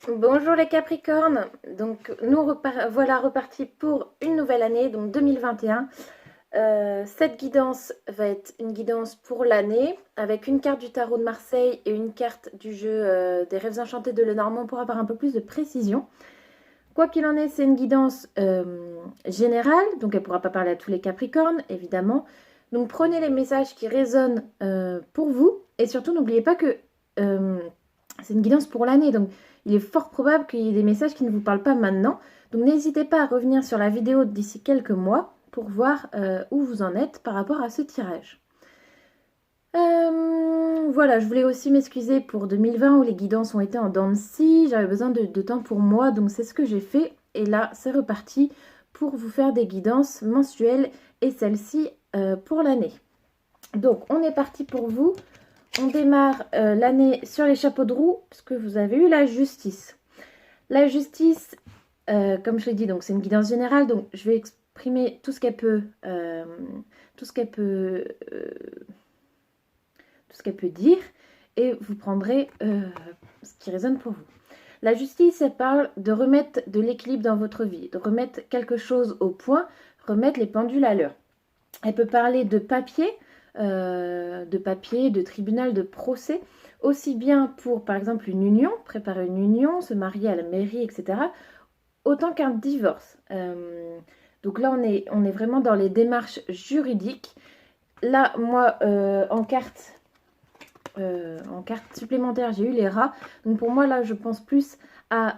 Bonjour les Capricornes, donc voilà repartis pour une nouvelle année, donc 2021. Cette guidance va être une guidance pour l'année, avec une carte du tarot de Marseille et une carte du jeu des rêves enchantés de Lenormand pour avoir un peu plus de précision. Quoi qu'il en est, c'est une guidance générale, donc elle ne pourra pas parler à tous les Capricornes, évidemment. Donc prenez les messages qui résonnent pour vous, et surtout n'oubliez pas que euh, c'est une guidance pour l'année, donc il est fort probable qu'il y ait des messages qui ne vous parlent pas maintenant. Donc n'hésitez pas à revenir sur la vidéo d'ici quelques mois pour voir où vous en êtes par rapport à ce tirage. Voilà, je voulais aussi m'excuser pour 2020 où les guidances ont été en dents de scie. J'avais besoin de temps pour moi, donc c'est ce que j'ai fait. Et là, c'est reparti pour vous faire des guidances mensuelles et celle-ci pour l'année. Donc, on est parti pour vous. On démarre l'année sur les chapeaux de roue, puisque vous avez eu la justice. La justice, comme je l'ai dit, donc c'est une guidance générale, donc je vais exprimer tout ce qu'elle peut, tout ce qu'elle peut, tout ce qu'elle peut dire, et vous prendrez ce qui résonne pour vous. La justice, elle parle de remettre de l'équilibre dans votre vie, de remettre quelque chose au point, remettre les pendules à l'heure. Elle peut parler de papier, de tribunal, de procès, aussi bien pour, par exemple, une union, préparer une union, se marier à la mairie, etc., autant qu'un divorce. Donc là, on est vraiment dans les démarches juridiques. Là, moi, en carte supplémentaire, j'ai eu les rats. Donc pour moi, là, je pense plus à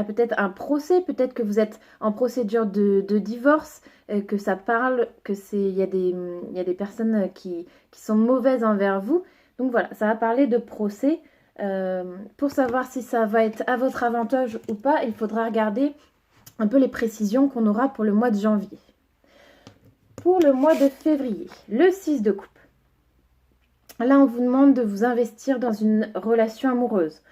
peut-être un procès. Peut-être que vous êtes en procédure de divorce, que ça parle, il y a des personnes qui sont mauvaises envers vous. Donc voilà, ça va parler de procès. Pour savoir si ça va être à votre avantage ou pas, il faudra regarder un peu les précisions qu'on aura pour le mois de janvier. Pour le mois de février, le 6 de coupe. Là, on vous demande de vous investir dans une relation amoureuse.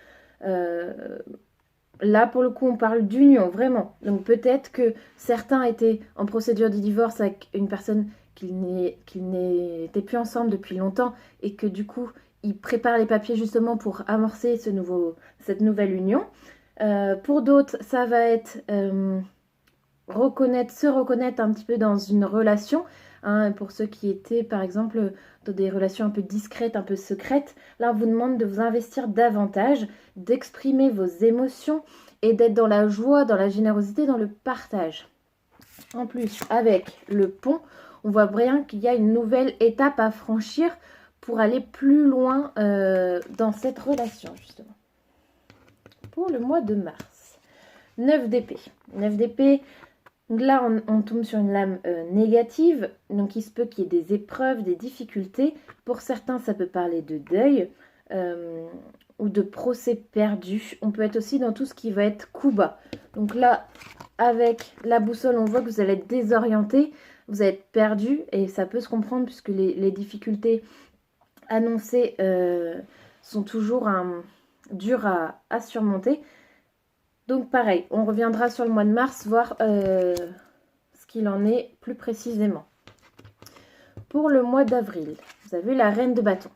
Là, pour le coup, on parle d'union, vraiment. Donc peut-être que certains étaient en procédure de divorce avec une personne qu'ils n'étaient plus ensemble depuis longtemps et que du coup, ils préparent les papiers justement pour amorcer cette nouvelle union. Pour d'autres, ça va être se reconnaître un petit peu dans une relation. Hein, pour ceux qui étaient, par exemple, dans des relations un peu discrètes, un peu secrètes, là, on vous demande de vous investir davantage, d'exprimer vos émotions et d'être dans la joie, dans la générosité, dans le partage. En plus, avec le pont, on voit bien qu'il y a une nouvelle étape à franchir pour aller plus loin dans cette relation, justement. Pour le mois de mars, 9 d'épée. 9 d'épée, donc là, on tombe sur une lame négative, donc il se peut qu'il y ait des épreuves, des difficultés. Pour certains, ça peut parler de deuil ou de procès perdu. On peut être aussi dans tout ce qui va être coup bas. Donc là, avec la boussole, on voit que vous allez être désorienté, vous allez être perdu, et ça peut se comprendre puisque les difficultés annoncées sont toujours dures à surmonter. Donc pareil, on reviendra sur le mois de mars, voir ce qu'il en est plus précisément. Pour le mois d'avril, vous avez la reine de bâton.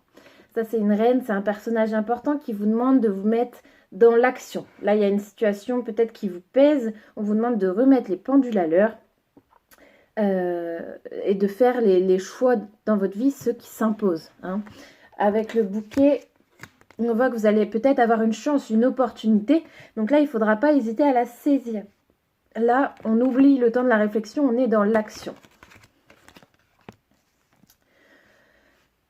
Ça, c'est une reine, c'est un personnage important qui vous demande de vous mettre dans l'action. Là, il y a une situation peut-être qui vous pèse. On vous demande de remettre les pendules à l'heure et de faire les choix dans votre vie, ceux qui s'imposent. Hein. Avec le bouquet, on voit que vous allez peut-être avoir une chance, une opportunité. Donc là, il ne faudra pas hésiter à la saisir. Là, on oublie le temps de la réflexion, on est dans l'action.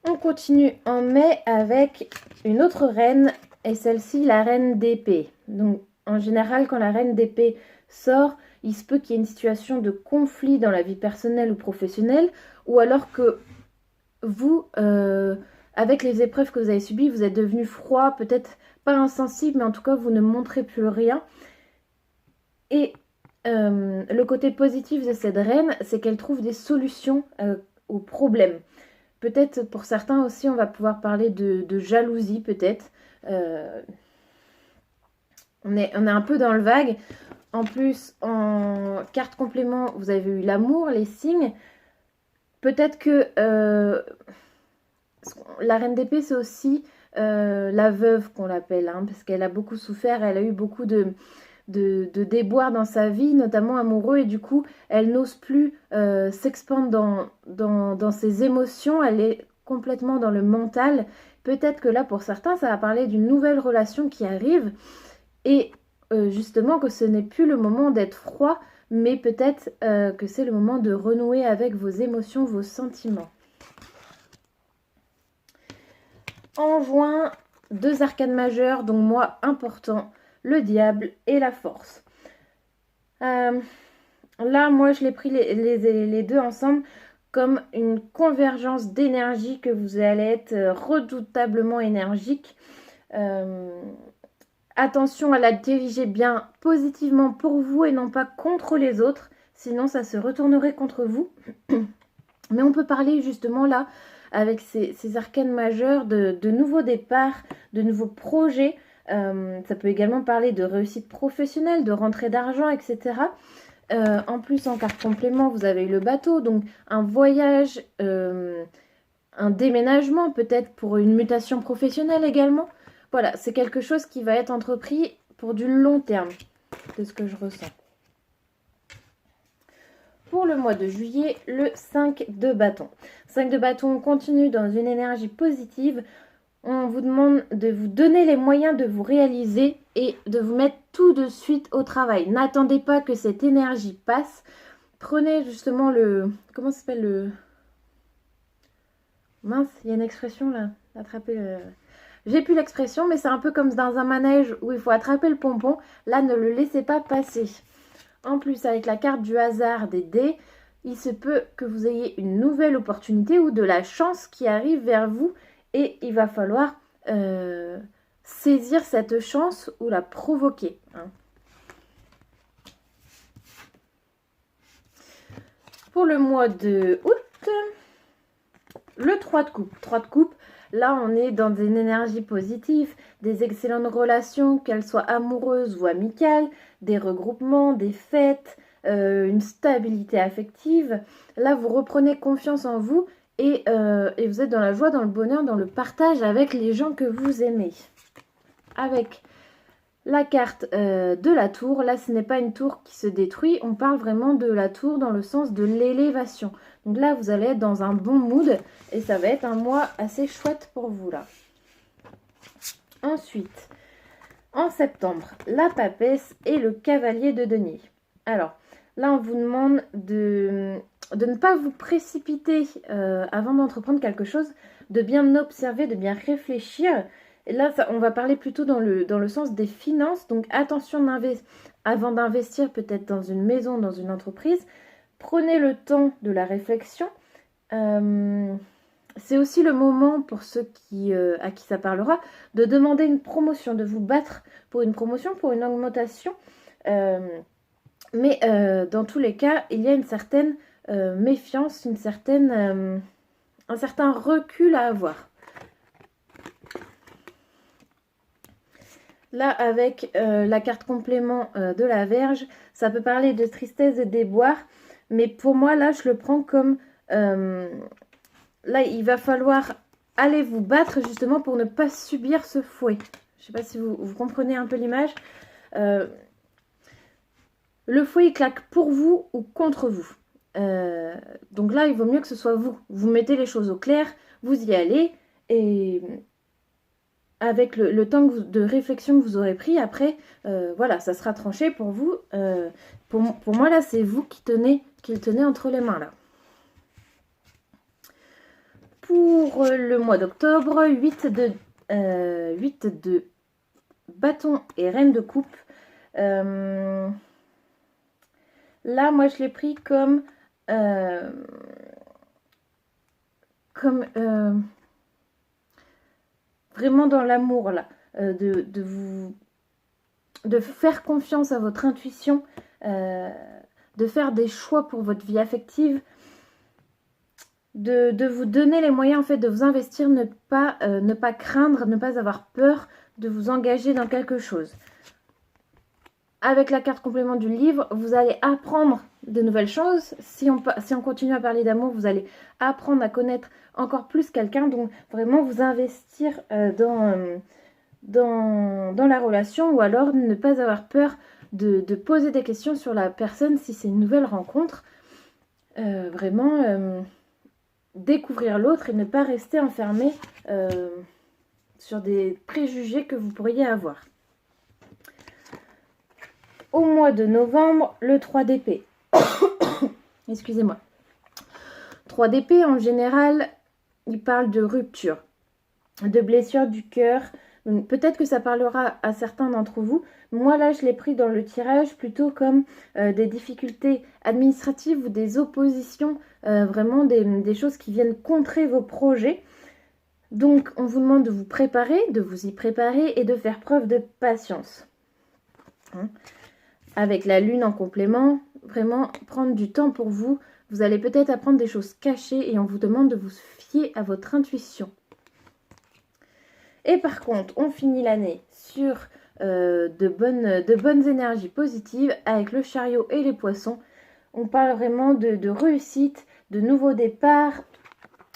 On continue en mai avec une autre reine, et celle-ci, la reine d'épée. Donc, en général, quand la reine d'épée sort, il se peut qu'il y ait une situation de conflit dans la vie personnelle ou professionnelle, ou alors que vous, avec les épreuves que vous avez subies, vous êtes devenu froid, peut-être pas insensible, mais en tout cas, vous ne montrez plus rien. Et le côté positif de cette reine, c'est qu'elle trouve des solutions aux problèmes. Peut-être pour certains aussi, on va pouvoir parler de jalousie, peut-être. On est un peu dans le vague. En plus, en carte complément, vous avez eu l'amour, les signes. Peut-être que la reine d'épée, c'est aussi la veuve qu'on l'appelle, hein, parce qu'elle a beaucoup souffert, elle a eu beaucoup de déboires dans sa vie, notamment amoureux, et du coup, elle n'ose plus s'expandre dans ses émotions, elle est complètement dans le mental. Peut-être que là, pour certains, ça va parler d'une nouvelle relation qui arrive, et justement que ce n'est plus le moment d'être froid, mais peut-être que c'est le moment de renouer avec vos émotions, vos sentiments. En juin, 2 arcanes majeures, dont moi important, le diable et la force. Là, moi, je l'ai pris les deux ensemble comme une convergence d'énergie, que vous allez être redoutablement énergique. Attention à la diriger bien positivement pour vous et non pas contre les autres, sinon ça se retournerait contre vous. Mais on peut parler justement là, avec ces arcanes majeures, de nouveaux départs, de nouveaux projets. Ça peut également parler de réussite professionnelle, de rentrée d'argent, etc. En plus, en carte complément, vous avez eu le bateau, donc un voyage, un déménagement, peut-être pour une mutation professionnelle également. Voilà, c'est quelque chose qui va être entrepris pour du long terme, de ce que je ressens. Pour le mois de juillet, le 5 de bâton. 5 de bâton, on continue dans une énergie positive. On vous demande de vous donner les moyens de vous réaliser et de vous mettre tout de suite au travail. N'attendez pas que cette énergie passe. Prenez justement le... Comment ça s'appelle le... Mince, il y a une expression là. Attraper le... J'ai plus l'expression, mais c'est un peu comme dans un manège où il faut attraper le pompon. Là, ne le laissez pas passer. En plus, avec la carte du hasard des dés, il se peut que vous ayez une nouvelle opportunité ou de la chance qui arrive vers vous. Et il va falloir saisir cette chance ou la provoquer. Hein. Pour le mois de août, le 3 de coupe. 3 de coupe, là on est dans une énergie positive, des excellentes relations, qu'elles soient amoureuses ou amicales, des regroupements, des fêtes, une stabilité affective. Là vous reprenez confiance en vous. Et vous êtes dans la joie, dans le bonheur, dans le partage avec les gens que vous aimez. Avec la carte de la tour, là ce n'est pas une tour qui se détruit, on parle vraiment de la tour dans le sens de l'élévation. Donc là vous allez être dans un bon mood et ça va être un mois assez chouette pour vous là. Ensuite, en septembre, la papesse et le cavalier de denier. Alors, là on vous demande de ne pas vous précipiter avant d'entreprendre quelque chose, de bien observer, de bien réfléchir. Et là, on va parler plutôt dans le sens des finances. Donc, attention avant d'investir peut-être dans une maison, dans une entreprise. Prenez le temps de la réflexion. C'est aussi le moment, pour ceux à qui ça parlera, de demander une promotion, de vous battre pour une promotion, pour une augmentation. Mais dans tous les cas, il y a une certaine méfiance, un certain recul à avoir. Là, avec la carte complément de la Vierge, ça peut parler de tristesse et de déboire, mais pour moi, là, je le prends comme... là, il va falloir aller vous battre justement pour ne pas subir ce fouet. Je ne sais pas si vous comprenez un peu l'image. Le fouet, il claque pour vous ou contre vous. Donc là, il vaut mieux que ce soit vous. Vous mettez les choses au clair, vous y allez, et avec le temps de réflexion que vous aurez pris, après, voilà, ça sera tranché pour vous. Pour moi, là, c'est vous qui le tenez entre les mains, là. Pour le mois d'octobre, 8 de bâton et reine de coupe. Là, moi, je l'ai pris comme vraiment dans l'amour, là, de faire confiance à votre intuition, de faire des choix pour votre vie affective, de vous donner les moyens, en fait, de vous investir, ne pas craindre, ne pas avoir peur de vous engager dans quelque chose. avec la carte complément du livre, vous allez apprendre de nouvelles choses. Si on continue à parler d'amour, vous allez apprendre à connaître encore plus quelqu'un. Donc vraiment vous investir dans la relation, ou alors ne pas avoir peur de poser des questions sur la personne si c'est une nouvelle rencontre. Vraiment découvrir l'autre et ne pas rester enfermé sur des préjugés que vous pourriez avoir. Au mois de novembre, le 3 d'épée. Excusez-moi. 3 d'épée, en général, il parle de rupture, de blessure du cœur. Peut-être que ça parlera à certains d'entre vous. Moi, là, je l'ai pris dans le tirage plutôt comme des difficultés administratives ou des oppositions, vraiment des choses qui viennent contrer vos projets. Donc, on vous demande de vous préparer, de vous y préparer et de faire preuve de patience. Avec la lune en complément, vraiment prendre du temps pour vous. Vous allez peut-être apprendre des choses cachées et on vous demande de vous fier à votre intuition. Et par contre, on finit l'année sur de bonnes énergies positives avec le chariot et les poissons. On parle vraiment de réussite, de nouveaux départs,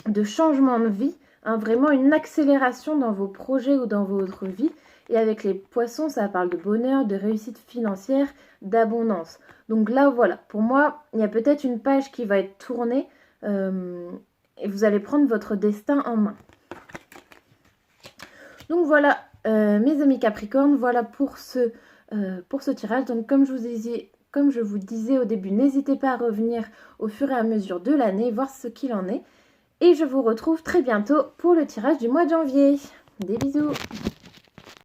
de changement de vie, vraiment une accélération dans vos projets ou dans votre vie. Et avec les poissons, ça parle de bonheur, de réussite financière, d'abondance. Donc là, voilà, pour moi, il y a peut-être une page qui va être tournée et vous allez prendre votre destin en main. Donc voilà, mes amis Capricorne, voilà pour ce tirage. Donc comme je vous disais au début, n'hésitez pas à revenir au fur et à mesure de l'année, voir ce qu'il en est. Et je vous retrouve très bientôt pour le tirage du mois de janvier. Des bisous!